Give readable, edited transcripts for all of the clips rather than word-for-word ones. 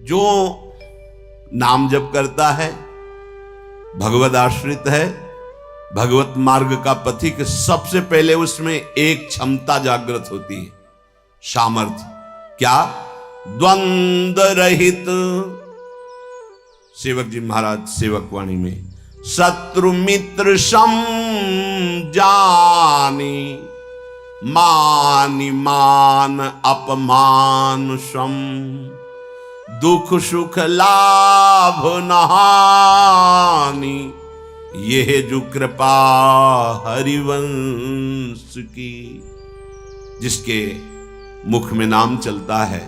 जो नाम जप करता है, भगवद आश्रित है, भगवत मार्ग का पथिक, सबसे पहले उसमें एक क्षमता जागृत होती है, सामर्थ्य। क्या? द्वंद्व रहित। सेवक जी महाराज सेवक वाणी में, शत्रु मित्र सम जानी, मानि मान अपमान सम, दुख सुख लाभ नहानी, यह जो कृपा हरिवंश की। जिसके मुख में नाम चलता है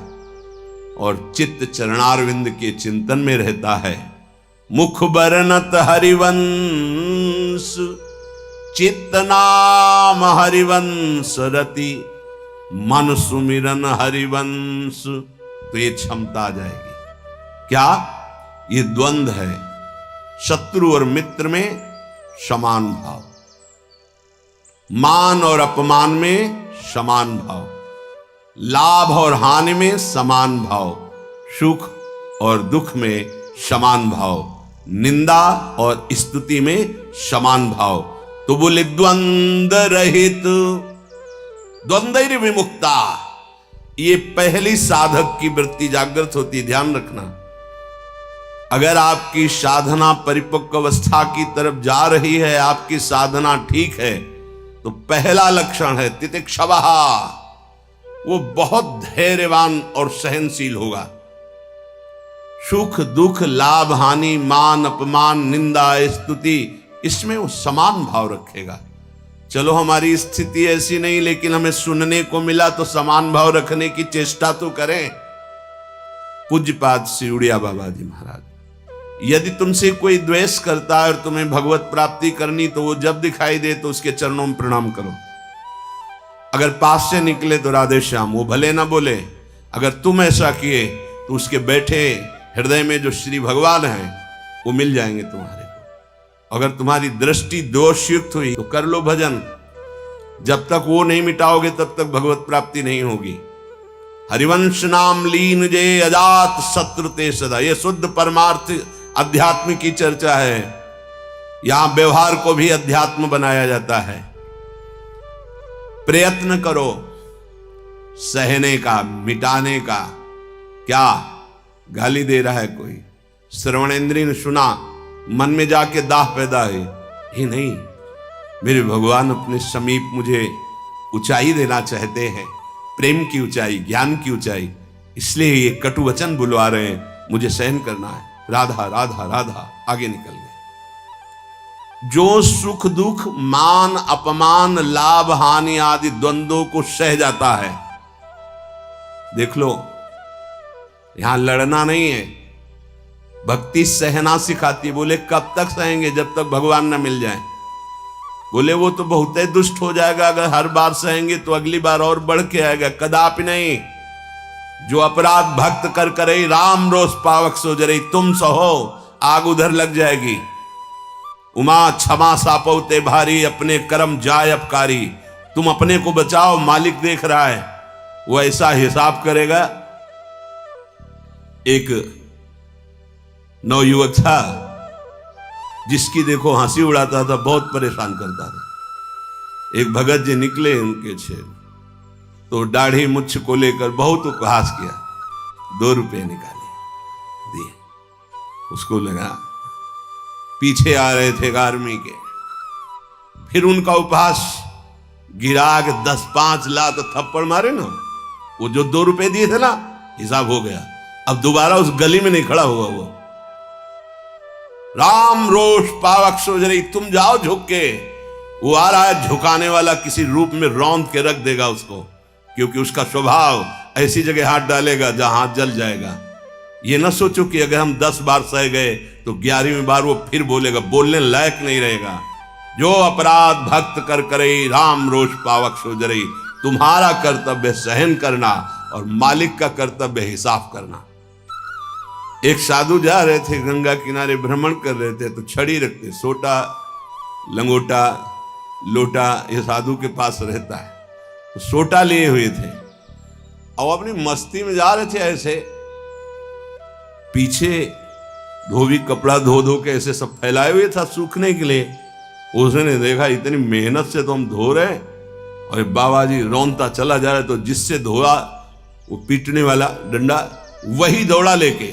और चित्त चरणारविंद के चिंतन में रहता है, मुख बरनत हरिवंश, चित्त नाम हरिवंश रति, मन सुमिरन हरिवंश। तो ये क्षमता आ जाएगी। क्या? ये द्वंद्व है, शत्रु और मित्र में समान भाव, मान और अपमान में समान भाव, लाभ और हानि में समान भाव, सुख और दुख में समान भाव, निंदा और स्तुति में समान भाव। तो बोले द्वंद्व रहित, द्वंद्व विमुक्ता। ये पहली साधक की वृत्ति जागृत होती। ध्यान रखना, अगर आपकी साधना परिपक्व अवस्था की तरफ जा रही है, आपकी साधना ठीक है, तो पहला लक्षण है तितिक्षवः। वो बहुत धैर्यवान और सहनशील होगा। सुख दुख लाभ हानि मान अपमान निंदा स्तुति, इसमें वो समान भाव रखेगा। चलो हमारी स्थिति ऐसी नहीं, लेकिन हमें सुनने को मिला तो समान भाव रखने की चेष्टा तो करें। पूज्यपाद श्री उड़िया बाबा जी महाराज, यदि तुमसे कोई द्वेष करता है और तुम्हें भगवत प्राप्ति करनी, तो वो जब दिखाई दे तो उसके चरणों में प्रणाम करो। अगर पास से निकले तो राधे श्याम, वो भले ना बोले, अगर तुम ऐसा किए तो उसके बैठे हृदय में जो श्री भगवान हैं वो मिल जाएंगे तुम्हारे को। अगर तुम्हारी दृष्टि दोषयुक्त हुई तो कर लो भजन। जब तक वो नहीं मिटाओगे तब तक भगवत प्राप्ति नहीं होगी। हरिवंश नाम लीन जे अजात शत्रु ते सदा, ये शुद्ध परमार्थ अध्यात्म की चर्चा है। यहां व्यवहार को भी अध्यात्म बनाया जाता है। प्रयत्न करो सहने का, मिटाने का। क्या गाली दे रहा है कोई, श्रवणेंद्रिय ने सुना, मन में जाके दाह पैदा है, ही नहीं, मेरे भगवान अपने समीप मुझे ऊंचाई देना चाहते हैं, प्रेम की ऊंचाई, ज्ञान की ऊंचाई, इसलिए ये कटु वचन बुलवा रहे हैं, मुझे सहन करना है। राधा राधा राधा, आगे निकल गए। जो सुख दुख मान अपमान लाभ हानि आदि द्वंद्वों को सह जाता है, देख लो, यहां लड़ना नहीं है, भक्ति सहना सिखाती। बोले कब तक सहेंगे? जब तक भगवान न मिल जाए। बोले वो तो बहुत ही दुष्ट हो जाएगा, अगर हर बार सहेंगे तो अगली बार और बढ़ के आएगा। कदापि नहीं। जो अपराध भक्त कर करे राम रोष पावक सो जरे, तुम सहो आग उधर लग जाएगी। उमा क्षमा सापौते भारी, अपने कर्म जाय अपकारी। तुम अपने को बचाओ, मालिक देख रहा है, वो ऐसा हिसाब करेगा। एक नवयुवक था जिसकी देखो हंसी उड़ाता था, बहुत परेशान करता था। एक भगत जी निकले उनके छेद, तो दाढ़ी मुछ को लेकर बहुत उपहास किया। 2 रुपये निकाले, दिए। उसको लगा पीछे आ रहे थे आर्मी के, फिर उनका उपहास गिरा के 10-5 लात थप्पड़ मारे ना, वो जो 2 रुपये दिए थे ना, हिसाब हो गया। अब दोबारा उस गली में नहीं खड़ा हुआ वो। राम रोष पावक सोजरी, तुम जाओ झुक के। वो आ रहा है झुकाने वाला, किसी रूप में रौंद के रख देगा उसको, क्योंकि उसका स्वभाव ऐसी जगह हाथ डालेगा जहां हाथ जल जाएगा। ये ना सोचो कि अगर हम 10 बार सह गए तो 11वीं बार वो फिर बोलेगा, बोलने लायक नहीं रहेगा। जो अपराध भक्त कर करे राम रोष पावक सोजरी, तुम्हारा कर्तव्य सहन करना और मालिक का कर्तव्य हिसाब करना। एक साधु जा रहे थे, गंगा किनारे भ्रमण कर रहे थे, तो छड़ी रखते, सोटा लंगोटा लोटा ये साधु के पास रहता है, तो सोटा लिए हुए थे और अपनी मस्ती में जा रहे थे ऐसे, पीछे धोबी कपड़ा धो धो के ऐसे सब फैलाए हुए था सूखने के लिए। उसने देखा इतनी मेहनत से तो हम धो रहे और बाबा जी रौनता चला जा रहा है, तो जिससे धोआ वो पीटने वाला डंडा वही दौड़ा लेके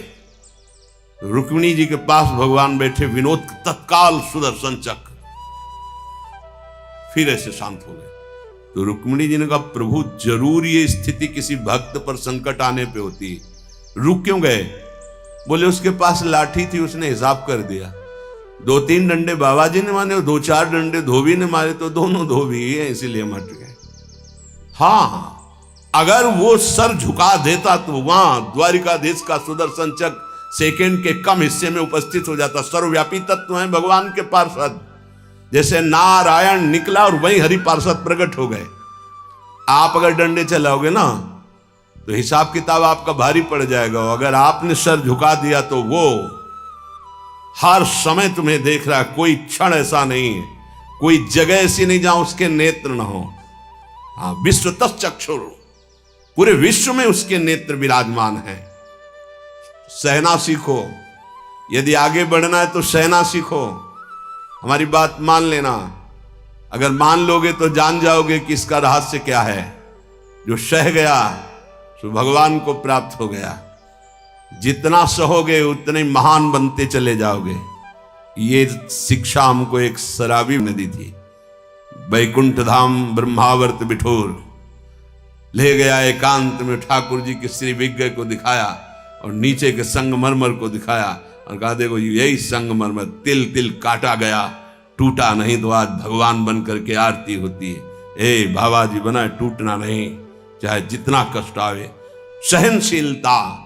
रुक्मिणी जी के पास भगवान बैठे। विनोद तत्काल सुदर्शन चक्र, फिर ऐसे शांत हो गए। तो रुक्मिणी जी ने कहा प्रभु जरूर ये स्थिति किसी भक्त पर संकट आने पे होती है, रुक क्यों गए? बोले उसके पास लाठी थी, उसने हिसाब कर दिया। 2-3 डंडे बाबा जी ने मारे और 2-4 डंडे धोबी ने मारे, तो दोनों धोबी ही है, इसीलिए हम हट गए। हाँ, अगर वो सर झुका देता तो वहां द्वारिकाधीश का सुदर्शन चक्र सेकंड के कम हिस्से में उपस्थित हो जाता। सर्वव्यापी तत्व है भगवान के पार्षद, जैसे नारायण निकला और वहीं हरि पार्षद प्रकट हो गए। आप अगर डंडे चलाओगे ना तो हिसाब किताब आपका भारी पड़ जाएगा। अगर आपने सर झुका दिया तो वो हर समय तुम्हें देख रहा है, कोई क्षण ऐसा नहीं है, कोई जगह ऐसी नहीं जहां उसके नेत्र न हो। हाँ, विश्व तच्चक्षुर, पूरे विश्व में उसके नेत्र विराजमान हैं। सहना सीखो, यदि आगे बढ़ना है तो सहना सीखो। हमारी बात मान लेना, अगर मान लोगे तो जान जाओगे कि इसका रहस्य क्या है। जो सह गया तो भगवान को प्राप्त हो गया। जितना सहोगे उतने महान बनते चले जाओगे। ये शिक्षा हमको एक शराबी ने दी थी। वैकुंठ धाम ब्रह्मावर्त बिठोर ले गया, एकांत में ठाकुर जी के श्री विग्रह को दिखाया और नीचे के संगमरमर को दिखाया और कहा देखो यही संगमरमर तिल तिल काटा गया, टूटा नहीं तो आज भगवान बन करके आरती होती है। ए बाबा जी बना, टूटना नहीं, चाहे जितना कष्ट आवे। सहनशीलता,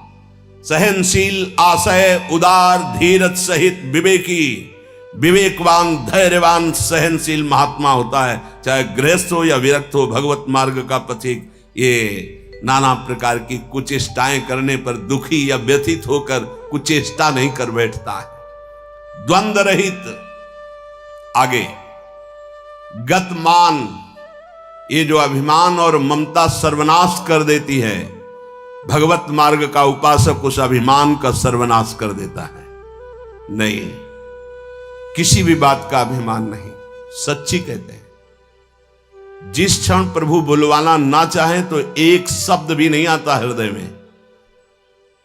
सहनशील, आशय, उदार, धीरज सहित विवेकी, विवेकवान, धैर्यवान, सहनशील महात्मा होता है। चाहे गृहस्थ हो या विरक्त हो, भगवत मार्ग का पथिक ये नाना प्रकार की कुचेष्टाएं करने पर दुखी या व्यथित होकर कुचेष्टा नहीं कर बैठता है। द्वंद्व रहित। आगे गतमान, ये जो अभिमान और ममता सर्वनाश कर देती है, भगवत मार्ग का उपासक उस अभिमान का सर्वनाश कर देता है। नहीं, किसी भी बात का अभिमान नहीं। सच्ची कहते हैं, जिस क्षण प्रभु बुलवाना ना चाहे तो एक शब्द भी नहीं आता हृदय में।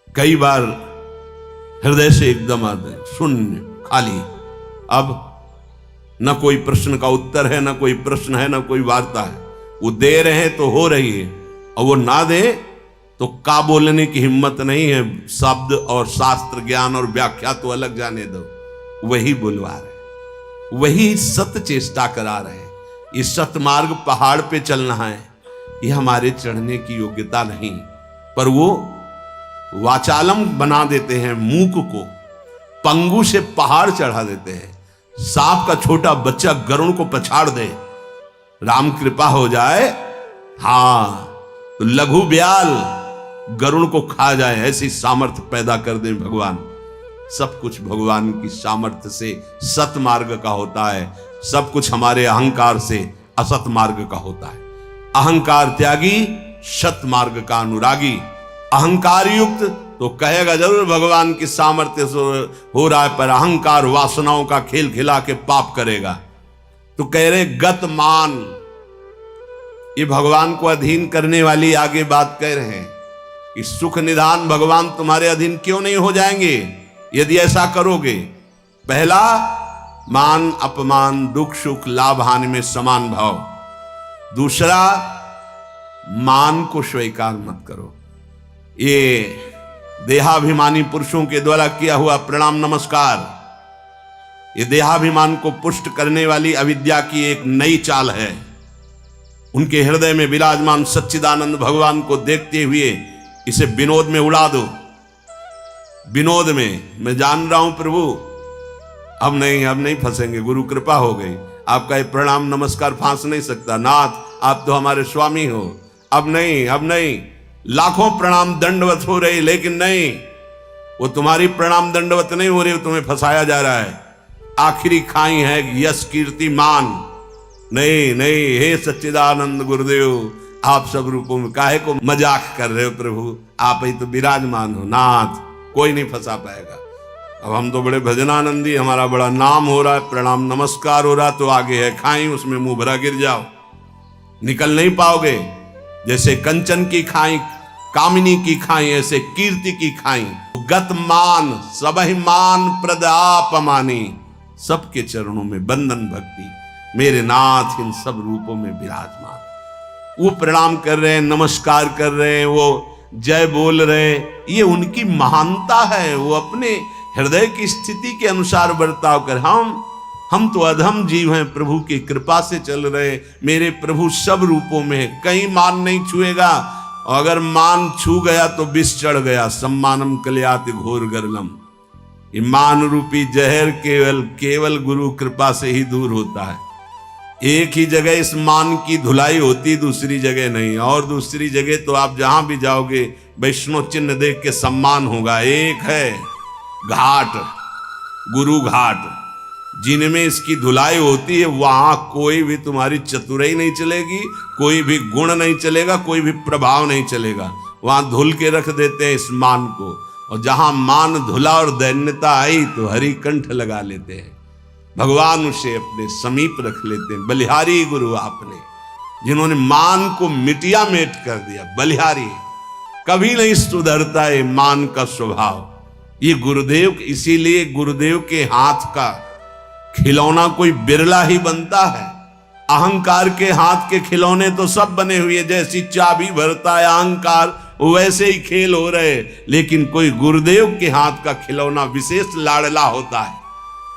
कई बार हृदय से एकदम आते शून्य, खाली। अब न कोई प्रश्न का उत्तर है, न कोई प्रश्न है, न कोई वार्ता है। वो दे रहे हैं तो हो रही है, और वो ना दे तो का बोलने की हिम्मत नहीं है। शब्द और शास्त्र ज्ञान और व्याख्या तो अलग जाने दो, वही बुलवा रहे, वही सत्य चेष्टा करा रहे हैं। इस सतमार्ग पहाड़ पे चलना है, ये हमारे चढ़ने की योग्यता नहीं, पर वो वाचालम बना देते हैं। मूक को पंगु से पहाड़ चढ़ा देते हैं। सांप का छोटा बच्चा गरुड़ को पछाड़ दे, राम कृपा हो जाए, हाँ तो लघु ब्याल गरुड़ को खा जाए, ऐसी सामर्थ्य पैदा कर दे भगवान। सब कुछ भगवान की सामर्थ्य से सत मार्ग का होता है। सब कुछ हमारे अहंकार से असत मार्ग का होता है। अहंकार त्यागी, सत मार्ग का अनुरागी। अहंकार युक्त तो कहेगा जरूर भगवान की सामर्थ्य से हो रहा है, पर अहंकार वासनाओं का खेल खिला के पाप करेगा। तो कह रहे गतमान, ये भगवान को अधीन करने वाली आगे बात कह रहे हैं कि सुख निधान भगवान तुम्हारे अधीन क्यों नहीं हो जाएंगे यदि ऐसा करोगे। पहला, मान अपमान, दुख सुख, लाभ हानि में समान भाव। दूसरा, मान को स्वीकार मत करो। ये देहाभिमानी पुरुषों के द्वारा किया हुआ प्रणाम नमस्कार, ये देहाभिमान को पुष्ट करने वाली अविद्या की एक नई चाल है। उनके हृदय में विराजमान सच्चिदानंद भगवान को देखते हुए इसे विनोद में उड़ा दो। विनोद में, मैं जान रहा हूं प्रभु, अब नहीं फंसेंगे, गुरु कृपा हो गई। आपका ये प्रणाम नमस्कार फांस नहीं सकता, नाथ आप तो हमारे स्वामी हो। अब नहीं, लाखों प्रणाम दंडवत हो रही, लेकिन नहीं, वो तुम्हारी प्रणाम दंडवत नहीं हो रही, तुम्हें फंसाया जा रहा है। आखिरी खाई है यश कीर्ति मान। नहीं, हे सच्चिदानंद गुरुदेव, आप सब रूपों में काहे को मजाक कर रहे हो प्रभु, आप ही तो विराजमान हो। नाथ कोई नहीं फंसा पाएगा। अब हम तो बड़े भजनानंदी, हमारा बड़ा नाम हो रहा है, प्रणाम नमस्कार हो रहा, तो आगे है खाई, उसमें मुंह भरा गिर जाओ, निकल नहीं पाओगे। जैसे कंचन की खाई, कामिनी की खाई, ऐसे कीर्ति की खाई। गत मान सबहि मान प्रदापमानी, सबके चरणों में बंधन भक्ति, मेरे नाथ इन सब रूपों में विराजमान। वो प्रणाम कर रहे हैं, नमस्कार कर रहे हैं, वो जय बोल रहे हैं, ये उनकी महानता है। वो अपने हृदय की स्थिति के अनुसार बर्ताव कर, हम तो अधम जीव हैं, प्रभु की कृपा से चल रहे। मेरे प्रभु सब रूपों में, कहीं मान नहीं छुएगा, और अगर मान छू गया तो विष चढ़ गया। सम्मानम कल्याति घोर गरलम, ये मान रूपी जहर केवल गुरु कृपा से ही दूर होता है। एक ही जगह इस मान की धुलाई होती, दूसरी जगह नहीं। और दूसरी जगह तो आप जहां भी जाओगे वैष्णव चिन्ह देख के सम्मान होगा। एक है घाट, गुरु घाट, जिनमें इसकी धुलाई होती है, वहां कोई भी तुम्हारी चतुराई नहीं चलेगी, कोई भी गुण नहीं चलेगा, कोई भी प्रभाव नहीं चलेगा। वहां धुल के रख देते हैं इस मान को, और जहां मान धुला और दैन्यता आई तो हरि कंठ लगा लेते हैं, भगवान उसे अपने समीप रख लेते हैं। बलिहारी गुरु आपने, जिन्होंने मान को मिटिया मेट कर दिया। बलिहारी कभी नहीं सुधरता है मान का स्वभाव। ये गुरुदेव, इसीलिए गुरुदेव के हाथ का खिलौना कोई बिरला ही बनता है। अहंकार के हाथ के खिलौने तो सब बने हुए, जैसी चाबी भरता है अहंकार, वैसे ही खेल हो रहे, लेकिन कोई गुरुदेव के हाथ का खिलौना विशेष लाडला होता है।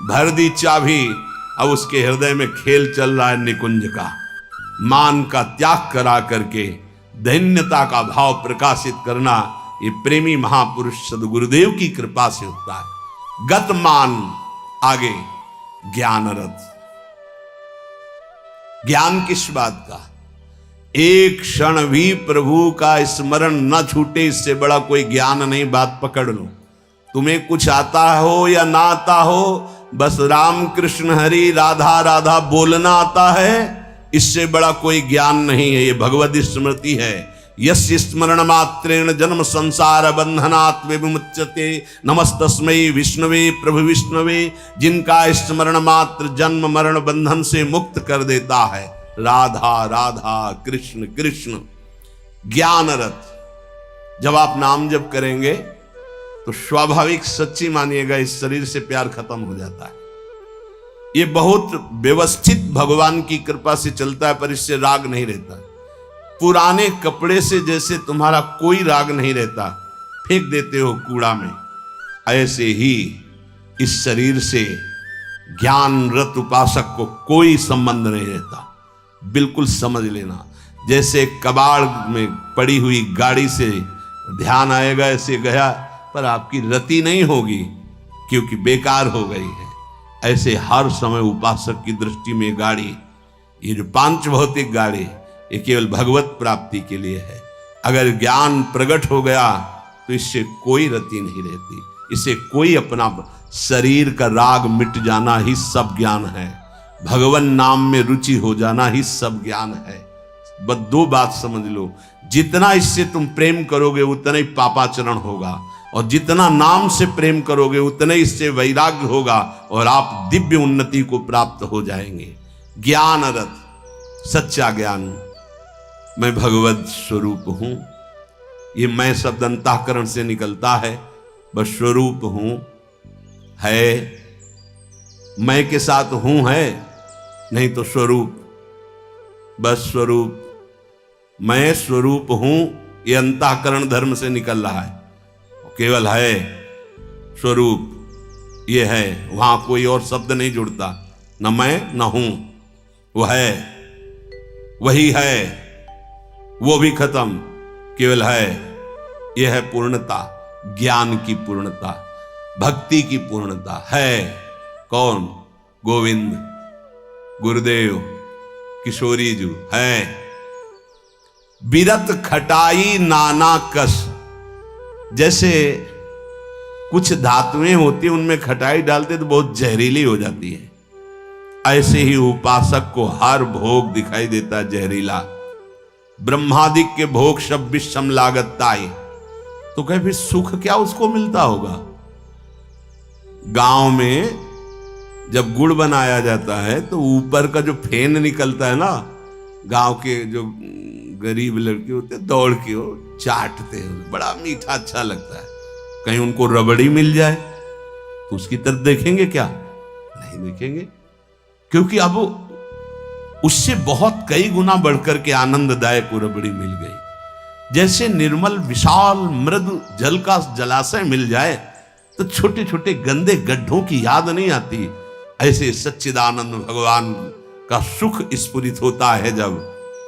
भर दी चाबी, अब उसके हृदय में खेल चल रहा है निकुंज का। मान का त्याग करा करके दैन्यता का भाव प्रकाशित करना, ये प्रेमी महापुरुष सदगुरुदेव की कृपा से होता है। गत मान, आगे ज्ञान रथ। ज्ञान किस बात का? एक क्षण भी प्रभु का स्मरण न छूटे, इससे बड़ा कोई ज्ञान नहीं। बात पकड़ लो, तुम्हें कुछ आता हो या ना आता हो, बस राम कृष्ण हरि राधा राधा बोलना आता है, इससे बड़ा कोई ज्ञान नहीं है। ये भगवद स्मृति है। यस्य स्मरण मात्रेण जन्म संसार बंधनात् विमुच्यते, नमस्तस्मै विष्णवे प्रभु विष्णवे, जिनका स्मरण मात्र जन्म मरण बंधन से मुक्त कर देता है। राधा राधा कृष्ण कृष्ण। ज्ञान रथ, जब आप नाम जप करेंगे तो स्वाभाविक, सच्ची मानिएगा, इस शरीर से प्यार खत्म हो जाता है। ये बहुत व्यवस्थित भगवान की कृपा से चलता है, पर इससे राग नहीं रहता। पुराने कपड़े से जैसे तुम्हारा कोई राग नहीं रहता, फेंक देते हो कूड़ा में, ऐसे ही इस शरीर से ज्ञान रत उपासक को कोई संबंध नहीं रहता। बिल्कुल समझ लेना, जैसे कबाड़ में पड़ी हुई गाड़ी से ध्यान आएगा, ऐसे गया पर आपकी रति नहीं होगी क्योंकि बेकार हो गई है। ऐसे हर समय उपासक की दृष्टि में गाड़ी, ये जो पांच भौतिक गाड़ी, ये केवल भगवत प्राप्ति के लिए है। अगर ज्ञान प्रकट हो गया तो इससे कोई रति नहीं रहती, इससे कोई अपना शरीर का राग मिट जाना ही सब ज्ञान है। भगवान नाम में रुचि हो जाना ही सब ज्ञान है। बस दो बात समझ लो, जितना इससे तुम प्रेम करोगे उतना ही पापाचरण होगा, और जितना नाम से प्रेम करोगे उतना ही इससे वैराग्य होगा, और आप दिव्य उन्नति को प्राप्त हो जाएंगे। ज्ञान रथ, सच्चा ज्ञान। मैं भगवत स्वरूप हूं, ये मैं शब्द अंतःकरण से निकलता है, बस स्वरूप हूं है, मैं के साथ हूं है नहीं तो स्वरूप, बस स्वरूप। मैं स्वरूप हूं, ये अंतःकरण धर्म से निकल रहा है, केवल है स्वरूप, ये है, वहां कोई और शब्द नहीं जुड़ता, न मैं न हूं, वो है, वही है, वो भी खत्म, केवल है। यह है पूर्णता, ज्ञान की पूर्णता, भक्ति की पूर्णता है। कौन? गोविंद, गुरुदेव, किशोरी जी है। बिरत खटाई नाना कस, जैसे कुछ धातुएं होती हैं उनमें खटाई डालते तो बहुत जहरीली हो जाती है, ऐसे ही उपासक को हर भोग दिखाई देता है जहरीला। ब्रह्मादिक के भोग सब विषम लागत ताई, तो कहे फिर सुख क्या उसको मिलता होगा? गांव में जब गुड़ बनाया जाता है तो ऊपर का जो फेन निकलता है ना, गांव के जो गरीब लड़के होते हैं दौड़ के वो चाटते हैं, बड़ा मीठा अच्छा लगता है। कहीं उनको रबड़ी मिल जाए तो उसकी तरफ देखेंगे क्या? नहीं देखेंगे, क्योंकि अब उससे बहुत कई गुना बढ़कर के आनंददायक वो रबड़ी मिल गई। जैसे निर्मल विशाल मृदु जल का जलाशय मिल जाए तो छोटे छोटे गंदे गड्ढों की याद नहीं आती, ऐसे सच्चिदानंद भगवान का सुख स्फुरित होता है जब,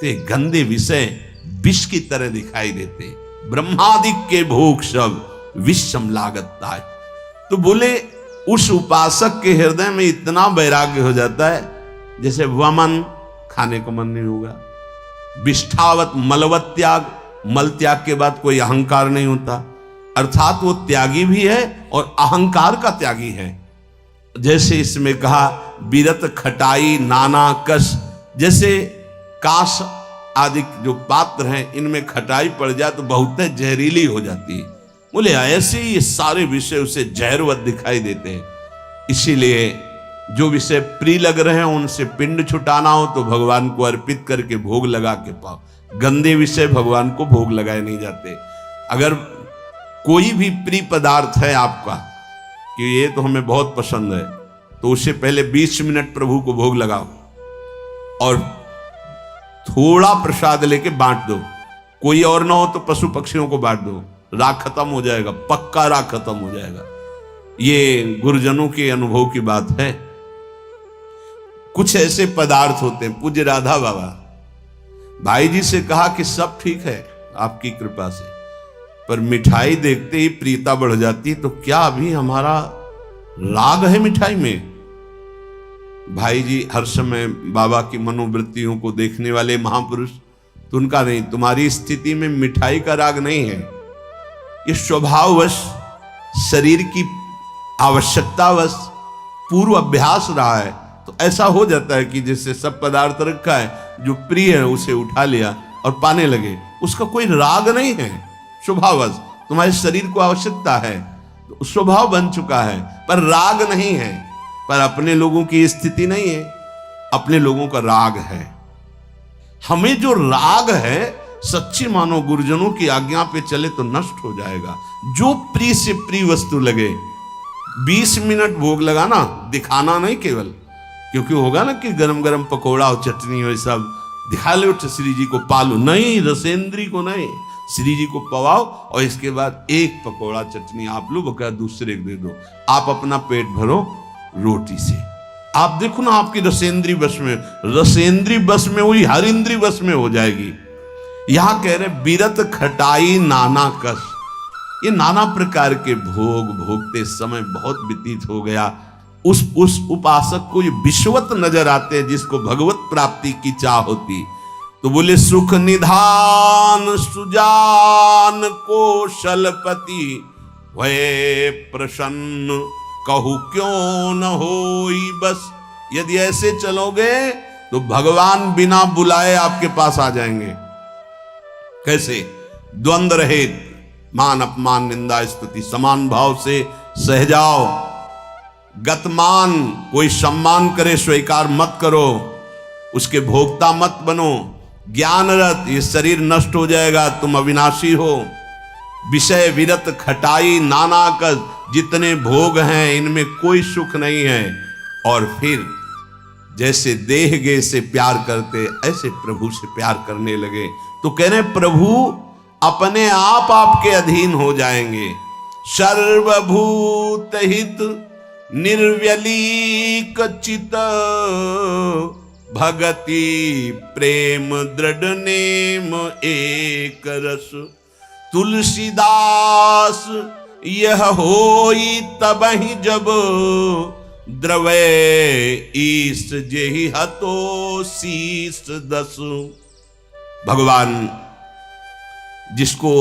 ते गंदे विषय विष की तरह दिखाई देते। ब्रह्मादिक के भोग सब विषम लागत है। तो बोले उस उपासक के हृदय में इतना वैराग्य हो जाता है जैसे वमन, खाने को मन नहीं होगा, विष्ठावत मलवत त्याग, मल त्याग के बाद कोई अहंकार नहीं होता, अर्थात वो त्यागी भी है और अहंकार का त्यागी है। जैसे इसमें कहा बीरत खटाई नाना कस, जैसे काश आदि जो पात्र हैं इनमें खटाई पड़ जाए तो बहुत जहरीली हो जाती है। बोले ऐसे ही ये सारे विषय उसे जहरवत दिखाई देते हैं। इसीलिए जो विषय प्रिय लग रहे हैं उनसे पिंड छुटाना हो तो भगवान को अर्पित करके भोग लगा के पाओ। गंदे विषय भगवान को भोग लगाए नहीं जाते। अगर कोई भी प्रिय पदार्थ है आपका कि ये तो हमें बहुत पसंद है, तो उससे पहले 20 मिनट प्रभु को भोग लगाओ और थोड़ा प्रसाद लेके बांट दो। कोई और ना हो तो पशु पक्षियों को बांट दो, राग खत्म हो जाएगा, पक्का राग खत्म हो जाएगा। ये गुरुजनों के अनुभव की बात है। कुछ ऐसे पदार्थ होते हैं, पूज्य राधा बाबा भाई जी से कहा कि सब ठीक है आपकी कृपा से, पर मिठाई देखते ही प्रीता बढ़ जाती, तो क्या अभी हमारा राग है मिठाई में? भाई जी हर समय बाबा की मनोवृत्तियों को देखने वाले महापुरुष, तो उनका नहीं, तुम्हारी स्थिति में मिठाई का राग नहीं है, ये स्वभाववश शरीर की आवश्यकतावश पूर्व अभ्यास रहा है। तो ऐसा हो जाता है कि जैसे सब पदार्थ रखा है, जो प्रिय है उसे उठा लिया और पाने लगे, उसका कोई राग नहीं है, स्वभाववश तुम्हारे शरीर को आवश्यकता है तो स्वभाव बन चुका है, पर राग नहीं है। पर अपने लोगों की स्थिति नहीं है, अपने लोगों का राग है। हमें जो राग है सच्ची मानो गुरुजनों की आज्ञा पे चले तो नष्ट हो जाएगा। जो प्रिय से प्रिय वस्तु लगे, 20 मिनट भोग लगाना, दिखाना नहीं केवल, क्योंकि होगा ना कि गरम गरम पकौड़ा और चटनी और सब दिखा लो श्री जी को पालो, नहीं, रसेंद्री को नहीं, श्री जी को पवाओ और इसके बाद एक पकौड़ा चटनी आप लो, बकाया दूसरे को दे दो, आप अपना पेट भरो रोटी से। आप देखो ना आपकी रसेंद्री बस में, रसेंद्री बस में हुई हर इंद्री बस में हो जाएगी। यहां कह रहे बीरत खटाई नाना कस, ये नाना प्रकार के भोग भोगते समय बहुत व्यतीत हो गया। उस उपासक को ये विश्वत नजर आते हैं जिसको भगवत प्राप्ति की चाह होती। तो बोले सुख निधान सुजान कौशलपति भये प्रसन्न कहू क्यों न होई बस। यदि ऐसे चलोगे तो भगवान बिना बुलाए आपके पास आ जाएंगे। कैसे? द्वंद्व रहित, मान अपमान निंदा स्तुति समान भाव से सह जाओ। गतमान, कोई सम्मान करे स्वीकार मत करो, उसके भोक्ता मत बनो। ज्ञानरत, ये शरीर नष्ट हो जाएगा, तुम अविनाशी हो। विषय विरत खटाई नाना कस, जितने भोग हैं इनमें कोई सुख नहीं है। और फिर जैसे देह गे से प्यार करते ऐसे प्रभु से प्यार करने लगे। तो कह रहे प्रभु अपने आप आपके अधीन हो जाएंगे। सर्वभूत हित निर्व्यलीक चित भगति प्रेम दृढ़ नेम एक रस। तुलसीदास यह होई तबहि जब द्रवे ईश जेहि हतो शीस दस। भगवान जिसको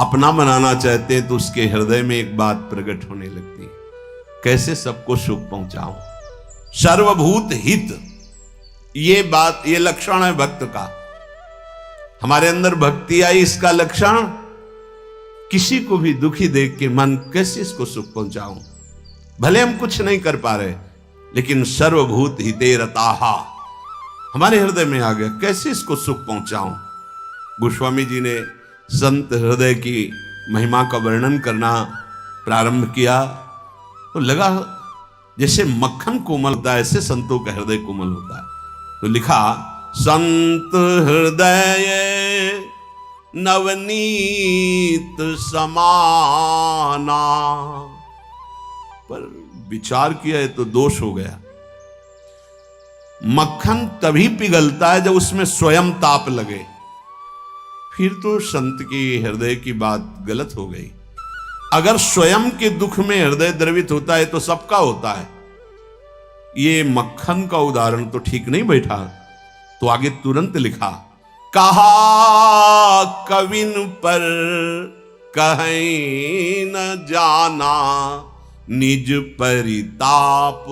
अपना बनाना चाहते हैं तो उसके हृदय में एक बात प्रकट होने लगती है, कैसे सबको सुख पहुंचाऊं। सर्वभूत हित, ये बात, ये लक्षण है भक्त का। हमारे अंदर भक्ति आई, इसका लक्षण किसी को भी दुखी देख के मन कैसे इसको सुख पहुंचाऊं, भले हम कुछ नहीं कर पा रहे, लेकिन सर्वभूत हिते रताहा हमारे हृदय में आ गया, कैसे इसको सुख पहुंचाऊं। गोस्वामी जी ने संत हृदय की महिमा का वर्णन करना प्रारंभ किया तो लगा जैसे मक्खन कोमल होता है, ऐसे संतों का हृदय कोमल होता है। तो लिखा, संत हृदय नवनीत समाना। पर विचार किया है तो दोष हो गया। मक्खन तभी पिघलता है जब उसमें स्वयं ताप लगे, फिर तो संत की हृदय की बात गलत हो गई। अगर स्वयं के दुख में हृदय द्रवित होता है तो सबका होता है। ये मक्खन का उदाहरण तो ठीक नहीं बैठा। तो आगे तुरंत लिखा, कहा कविन पर कहीं न जाना, निज परिताप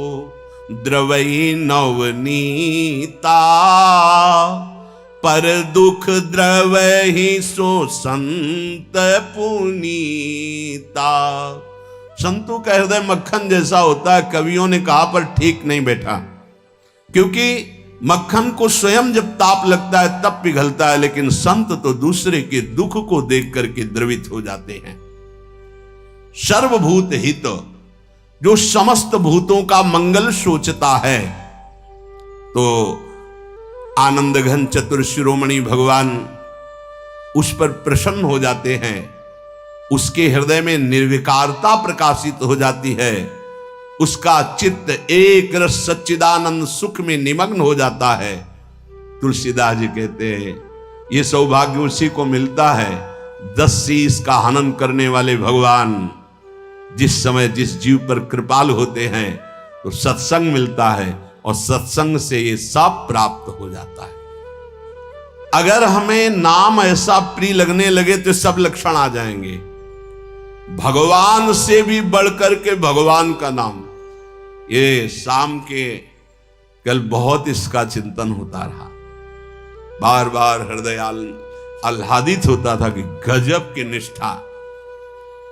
द्रवई नवनीता, पर दुख द्रवहि सो संत पुनीता। संतों का हृदय मक्खन जैसा होता है, कवियों ने कहा, पर ठीक नहीं बैठा। क्योंकि मक्खन को स्वयं जब ताप लगता है तब पिघलता है, लेकिन संत तो दूसरे के दुख को देख करके द्रवित हो जाते हैं। सर्वभूत हित, जो समस्त भूतों का मंगल सोचता है, तो आनंद घन चतुर शिरोमणि भगवान उस पर प्रसन्न हो जाते हैं। उसके हृदय में निर्विकारता प्रकाशित हो जाती है। उसका चित्त एक रस सच्चिदानंद सुख में निमग्न हो जाता है। तुलसीदास जी कहते हैं, ये सौभाग्य उसी को मिलता है 10 शीश का हनन करने वाले भगवान जिस समय जिस जीव पर कृपाल होते हैं तो सत्संग मिलता है, और सत्संग से ये सब प्राप्त हो जाता है। अगर हमें नाम ऐसा प्रिय लगने लगे तो सब लक्षण आ जाएंगे। भगवान से भी बढ़कर के भगवान का नाम। ये शाम के कल बहुत इसका चिंतन होता रहा, बार बार हृदय आह्लादित होता था कि गजब की निष्ठा,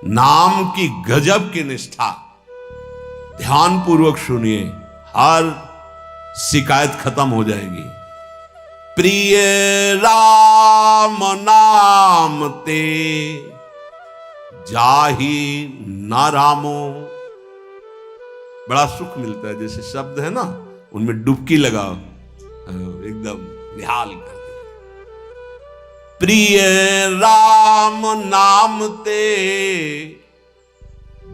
नाम की गजब की निष्ठा। ध्यान पूर्वक सुनिए, हर शिकायत खत्म हो जाएगी। प्रिय राम नाम ते जाहि न रामो। बड़ा सुख मिलता है, जैसे शब्द है ना, उनमें डुबकी लगाओ, एकदम निहाल कर दे। प्रिय राम नाम ते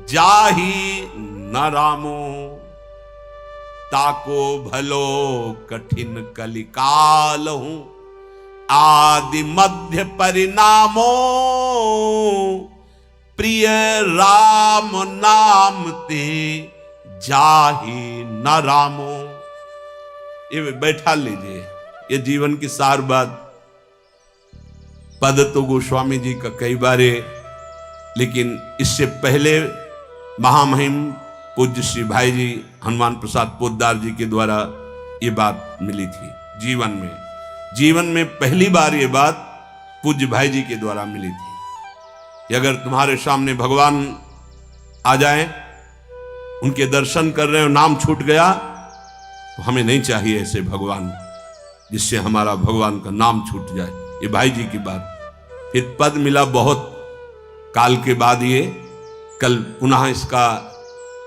जाहि न रामो, ताको भलो कठिन कलिकाल हूं, आदि मध्य परिणामो, प्रिय राम नाम ते जाहि न रामो। ये बैठा लीजिए, ये जीवन की सार बात। पद तो गोस्वामी जी का कई बार, लेकिन इससे पहले महामहिम पूज्य श्री भाई जी हनुमान प्रसाद पोद्दार जी के द्वारा ये बात मिली थी। जीवन में पहली बार ये बात पूज्य भाई जी के द्वारा मिली थी कि अगर तुम्हारे सामने भगवान आ जाए, उनके दर्शन कर रहे हो, नाम छूट गया, तो हमें नहीं चाहिए ऐसे भगवान जिससे हमारा भगवान का नाम छूट जाए। ये भाई जी की बात। फिर पद मिला बहुत काल के बाद, ये कल पुनः इसका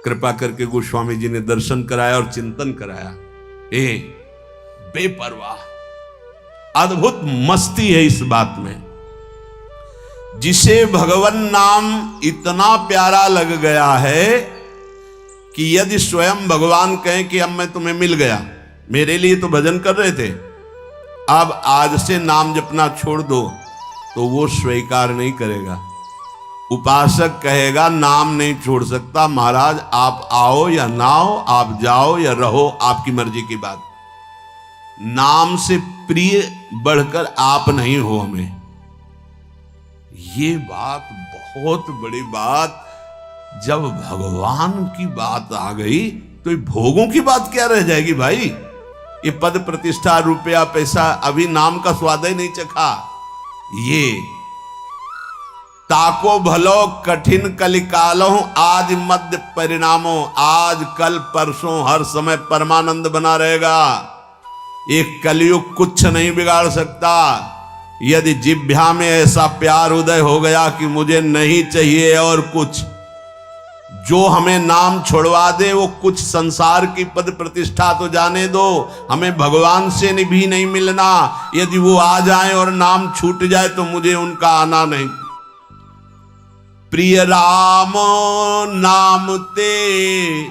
कृपा करके गोस्वामी जी ने दर्शन कराया और चिंतन कराया। बेपरवाह, अद्भुत मस्ती है इस बात में। जिसे भगवान नाम इतना प्यारा लग गया है कि यदि स्वयं भगवान कहें कि अब मैं तुम्हें मिल गया, मेरे लिए तो भजन कर रहे थे, अब आज से नाम जपना छोड़ दो, तो वो स्वीकार नहीं करेगा। उपासक कहेगा नाम नहीं छोड़ सकता, महाराज आप आओ या ना आओ, आप जाओ या रहो, आपकी मर्जी की बात। नाम से प्रिय बढ़कर आप नहीं हो हमें। ये बात बहुत बड़ी बात। जब भगवान की बात आ गई तो ये भोगों की बात क्या रह जाएगी भाई। ये पद प्रतिष्ठा रुपया पैसा, अभी नाम का स्वाद ही नहीं चखा। ये ताको भलो कठिन कलिकालो आज मध्य परिणामो। आज कल परसों हर समय परमानंद बना रहेगा। एक कलयुग कुछ नहीं बिगाड़ सकता। यदि जिह्वा में ऐसा प्यार उदय हो गया कि मुझे नहीं चाहिए और कुछ, जो हमें नाम छोड़वा दे वो कुछ संसार की पद प्रतिष्ठा तो जाने दो, हमें भगवान से भी नहीं मिलना। यदि वो आ जाए और नाम छूट जाए तो मुझे उनका आना नहीं। प्रिय राम नाम ते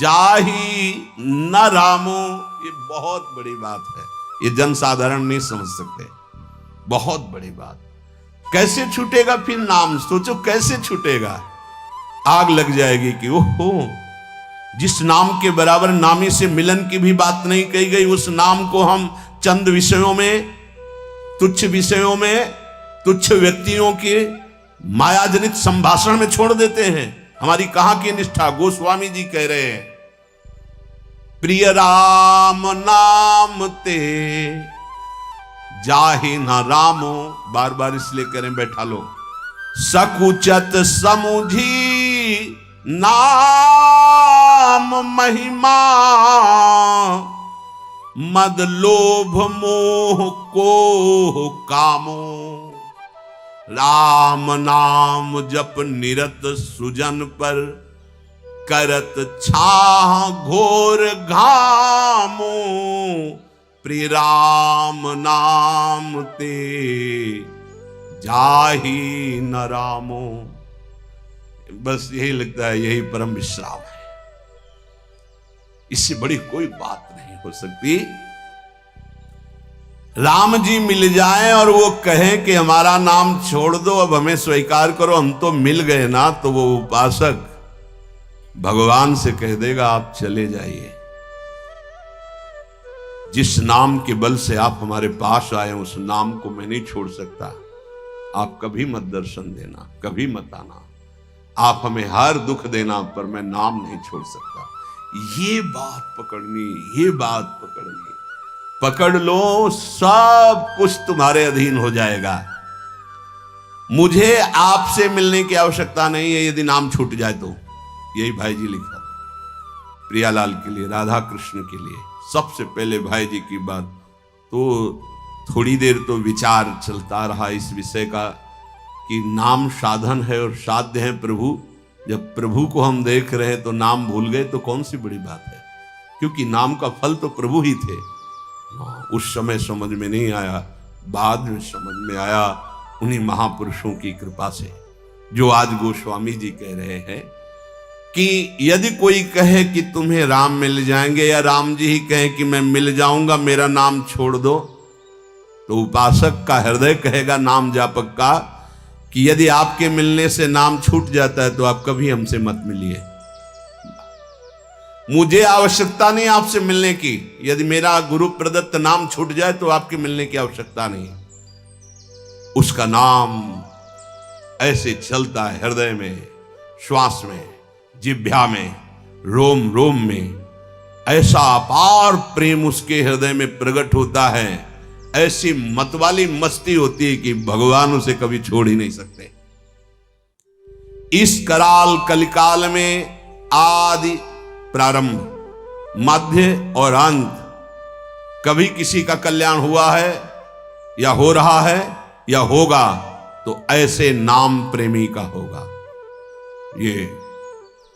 जाही न रामो। ये बहुत बड़ी बात है, ये जन साधारण नहीं समझ सकते। बहुत बड़ी बात। कैसे छूटेगा फिर नाम? सोचो कैसे छूटेगा। आग लग जाएगी कि ओहो, जिस नाम के बराबर नामी से मिलन की भी बात नहीं कही गई, उस नाम को हम चंद विषयों में, तुच्छ विषयों में, तुच्छ व्यक्तियों के मायाजनित संभाषण में छोड़ देते हैं। हमारी कहां की निष्ठा? गोस्वामी जी कह रहे हैं, प्रिय राम नाम ते जाहि न रामो। बार बार इसलिए करें, बैठा लो। सकुचत समुझी नाम महिमा, मद लोभ मोह को कामो। राम नाम जप निरत सुजन पर, करत छाह घोर घामो। प्रिय राम नाम ते जाही न रामो। बस यही लगता है, यही परम विश्राम है। इससे बड़ी कोई बात नहीं हो सकती। राम जी मिल जाएं और वो कहें कि हमारा नाम छोड़ दो, अब हमें स्वीकार करो, हम तो मिल गए ना, तो वो उपासक भगवान से कह देगा आप चले जाइए। जिस नाम के बल से आप हमारे पास आए उस नाम को मैं नहीं छोड़ सकता। आप कभी मत दर्शन देना, कभी मत आना, आप हमें हर दुख देना, पर मैं नाम नहीं छोड़ सकता। ये बात पकड़नी, ये बात पकड़नी। पकड़ लो, सब कुछ तुम्हारे अधीन हो जाएगा। मुझे आपसे मिलने की आवश्यकता नहीं है यदि नाम छूट जाए तो। यही भाई जी लिखा प्रियालाल के लिए, राधा कृष्ण के लिए। सबसे पहले भाई जी की बात तो थोड़ी देर तो विचार चलता रहा इस विषय का कि नाम साधन है और साध्य है प्रभु। जब प्रभु को हम देख रहे हैं तो नाम भूल गए तो कौन सी बड़ी बात है, क्योंकि नाम का फल तो प्रभु ही थे। उस समय समझ में नहीं आया, बाद में समझ में आया उन्हीं महापुरुषों की कृपा से, जो आज गोस्वामी जी कह रहे हैं कि यदि कोई कहे कि तुम्हें राम मिल जाएंगे, या राम जी ही कहें कि मैं मिल जाऊंगा, मेरा नाम छोड़ दो, तो उपासक का हृदय कहेगा, नाम जापक का, कि यदि आपके मिलने से नाम छूट जाता है तो आप कभी हमसे मत मिलिए। मुझे आवश्यकता नहीं आपसे मिलने की। यदि मेरा गुरु प्रदत्त नाम छूट जाए तो आपके मिलने की आवश्यकता नहीं। उसका नाम ऐसे चलता है हृदय में, श्वास में, जिह्वा में, रोम रोम में। ऐसा अपार प्रेम उसके हृदय में प्रकट होता है, ऐसी मतवाली मस्ती होती है कि भगवान उसे कभी छोड़ ही नहीं सकते। इस कराल कलिकाल में आदि, प्रारंभ, मध्य और अंत, कभी किसी का कल्याण हुआ है या हो रहा है या होगा तो ऐसे नाम प्रेमी का होगा। ये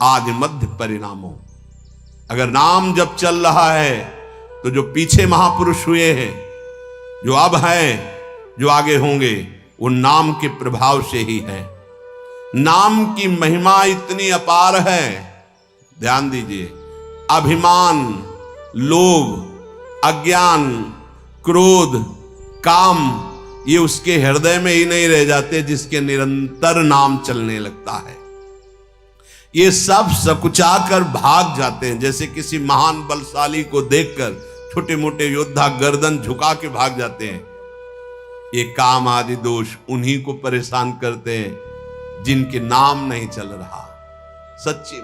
आदि मध्य परिणामों। अगर नाम जब चल रहा है तो जो पीछे महापुरुष हुए हैं, जो अब हैं, जो आगे होंगे, वो नाम के प्रभाव से ही है। नाम की महिमा इतनी अपार है, ध्यान दीजिए। अभिमान, लोभ, अज्ञान, क्रोध, काम, ये उसके हृदय में ही नहीं रह जाते जिसके निरंतर नाम चलने लगता है। ये सब सकुचा कर भाग जाते हैं। जैसे किसी महान बलशाली को देखकर छोटे मोटे योद्धा गर्दन झुका के भाग जाते हैं। ये काम आदि दोष उन्हीं को परेशान करते हैं जिनके नाम नहीं चल रहा। सच्ची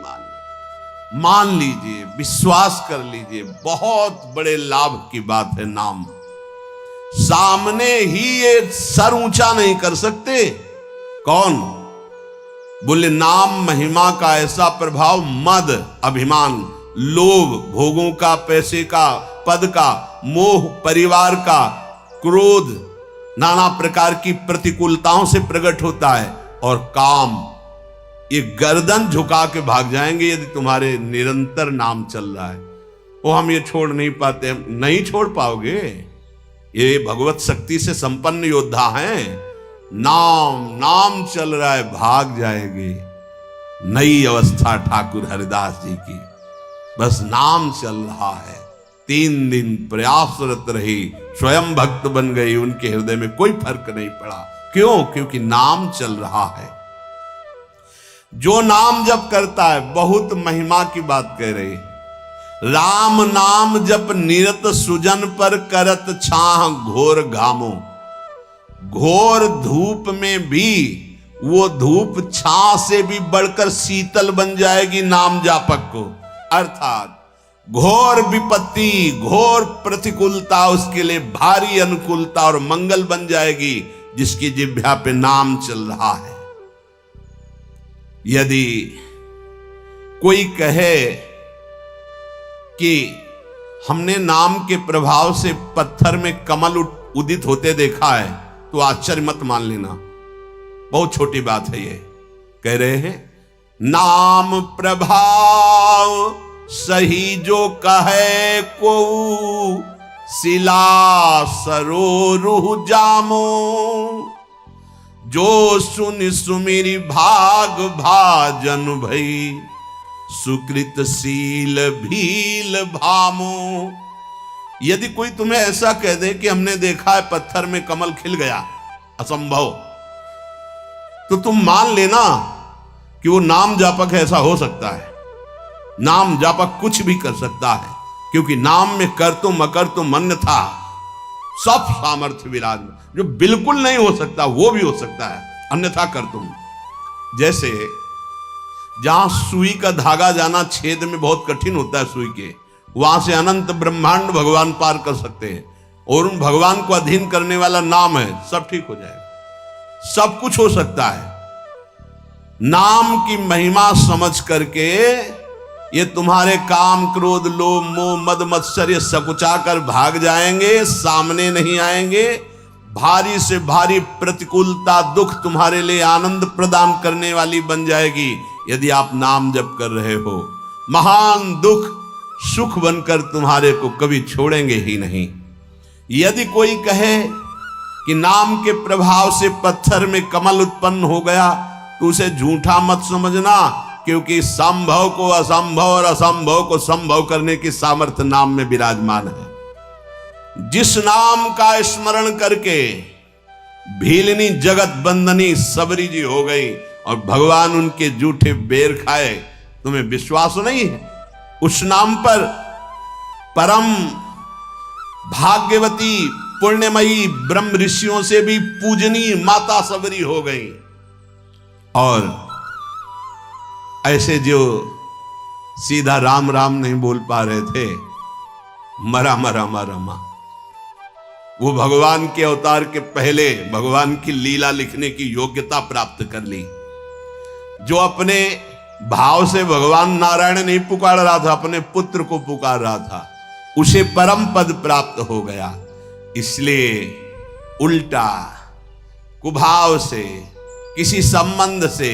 मान लीजिए, विश्वास कर लीजिए, बहुत बड़े लाभ की बात है नाम। सामने ही ये सर ऊंचा नहीं कर सकते, कौन? बोले नाम महिमा का ऐसा प्रभाव, मद अभिमान, लोभ भोगों का, पैसे का, पद का, मोह परिवार का, क्रोध नाना प्रकार की प्रतिकूलताओं से प्रकट होता है, और काम, ये गर्दन झुका के भाग जाएंगे यदि तुम्हारे निरंतर नाम चल रहा है। वो हम ये छोड़ नहीं पाते, नहीं छोड़ पाओगे। ये भगवत शक्ति से संपन्न योद्धा हैं। नाम नाम चल रहा है, भाग जाएंगे। नई अवस्था ठाकुर हरिदास जी की, बस नाम चल रहा है। 3 दिन प्रयासरत रही, स्वयं भक्त बन गई, उनके हृदय में कोई फर्क नहीं पड़ा। क्यों? क्योंकि नाम चल रहा है। जो नाम जप करता है, बहुत महिमा की बात कह रही, राम नाम जप निरत सुजन पर करत छाह घोर घामो। घोर धूप में भी वो धूप छाह से भी बढ़कर शीतल बन जाएगी नाम जापक को। अर्थात घोर विपत्ति, घोर प्रतिकूलता उसके लिए भारी अनुकूलता और मंगल बन जाएगी, जिसकी जिह्वा पे नाम चल रहा है। यदि कोई कहे कि हमने नाम के प्रभाव से पत्थर में कमल उदित होते देखा है, तो आश्चर्य मत मान लेना, बहुत छोटी बात है ये। कह रहे हैं नाम प्रभाव सही जो कहे को, शिला सरो रूह जामो। जो सुन सुमिरी भाग भाजन भई, सुकृत शील भील भामो। यदि कोई तुम्हें ऐसा कह दे कि हमने देखा है पत्थर में कमल खिल गया, असंभव, तो तुम मान लेना कि वो नाम जापक है, ऐसा हो सकता है। नाम जापक कुछ भी कर सकता है, क्योंकि नाम में कर तुम अकर तुम अन्यथा सब सामर्थ्य विराजमान। जो बिल्कुल नहीं हो सकता वो भी हो सकता है, अन्यथा कर तुम। जैसे जहां सुई का धागा जाना छेद में बहुत कठिन होता है सुई के, वहां से अनंत ब्रह्मांड भगवान पार कर सकते हैं, और उन भगवान को अधीन करने वाला नाम है, सब ठीक हो जाएगा। सब कुछ हो सकता है। नाम की महिमा समझ करके ये तुम्हारे काम क्रोध लोभ मोह मद मत्सर ये सकुचा कर भाग जाएंगे, सामने नहीं आएंगे। भारी से भारी प्रतिकूलता दुख तुम्हारे लिए आनंद प्रदान करने वाली बन जाएगी यदि आप नाम जप कर रहे हो। महान दुख सुख बनकर तुम्हारे को कभी छोड़ेंगे ही नहीं। यदि कोई कहे कि नाम के प्रभाव से पत्थर में कमल उत्पन्न हो गया, तो उसे झूठा मत समझना, क्योंकि संभव को असंभव और असंभव को संभव करने की सामर्थ्य नाम में विराजमान है। जिस नाम का स्मरण करके भीलनी जगत बंदनी सबरी जी हो गई और भगवान उनके जूठे बेर खाए, तुम्हें विश्वास नहीं है? उस नाम पर परम भाग्यवती पुण्यमयी ब्रह्म ऋषियों से भी पूजनीय माता सबरी हो गई। और ऐसे जो सीधा राम राम नहीं बोल पा रहे थे, मरा मरा मरा मा, वो भगवान के अवतार के पहले भगवान की लीला लिखने की योग्यता प्राप्त कर ली। जो अपने भाव से भगवान नारायण नहीं पुकार रहा था, अपने पुत्र को पुकार रहा था, उसे परम पद प्राप्त हो गया। इसलिए उल्टा कुभाव से किसी संबंध से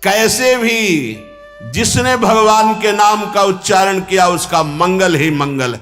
कैसे भी जिसने भगवान के नाम का उच्चारण किया उसका मंगल ही मंगल है।